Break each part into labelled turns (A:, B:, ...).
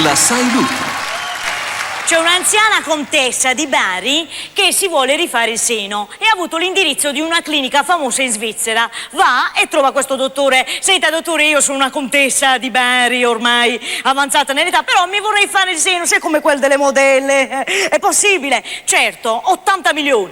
A: La sai Lupi.
B: C'è un'anziana contessa di Bari che si vuole rifare il seno e ha avuto l'indirizzo di una clinica famosa in Svizzera. Va e trova questo dottore. Senta, dottore, io sono una contessa di Bari, ormai avanzata nell'età, però mi vorrei fare il seno, sai, come quel delle modelle. È possibile? Certo, 80 milioni.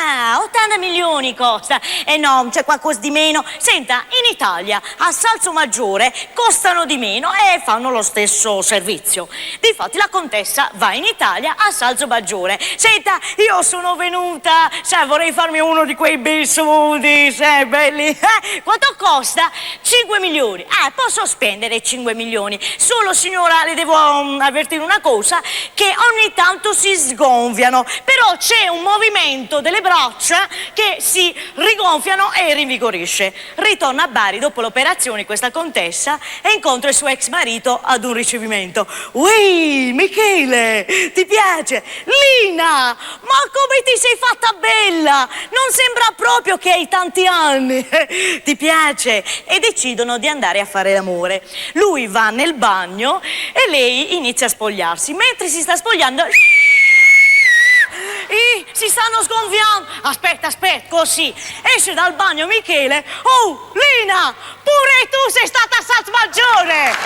B: Ah, 80 milioni costa. No, c'è qualcosa di meno. Senta, in Italia a Salso Maggiore costano di meno e fanno lo stesso servizio. Difatti la contessa va in Italia a Salso Maggiore. Senta, io sono venuta, sai, vorrei farmi uno di quei bei smoothie, sai, belli. Quanto costa? 5 milioni. Posso spendere 5 milioni. Solo, signora, le devo avvertire una cosa, che ogni tanto si sgonfiano. Però c'è un movimento delle braccia che si rigonfiano e rinvigorisce. Ritorna a Bari dopo l'operazione questa contessa e incontra il suo ex marito ad un ricevimento. Ui, Michele, ti piace? Lina, ma come ti sei fatta bella! Non sembra proprio che hai tanti anni. Ti piace? E decidono di andare a fare l'amore. Lui va nel bagno e lei inizia a spogliarsi. Mentre si sta spogliando, si stanno sgonfiando. Aspetta, così. Esce dal bagno Michele. Oh, Lina, pure tu sei stata a Salso Maggiore.